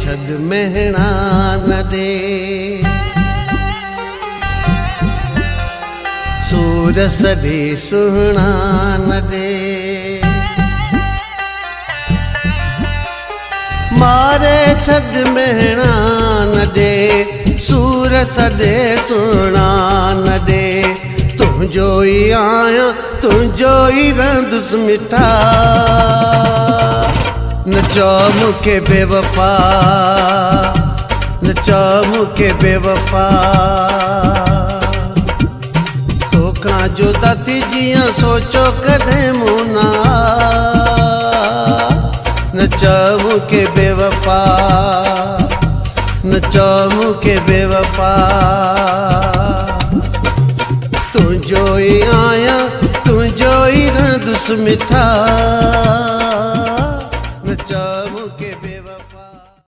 छद महणा न दे सूर सदे सुहणा न दे मारे छद महणा न दे सूर सदे सुहणा न दे तुझो ही आया तुझो ही रंदुस मिठा नचो मुखे बेवफा नचो मुखे बेवफा तोखा जुदा थी जिया सोचो कॾहिं मुना नचो मुखे बेवफा नचो मुखे बेवफा तुझो ही आया तुझो ही रंदुस मिठा नचो मुखे बेवफा।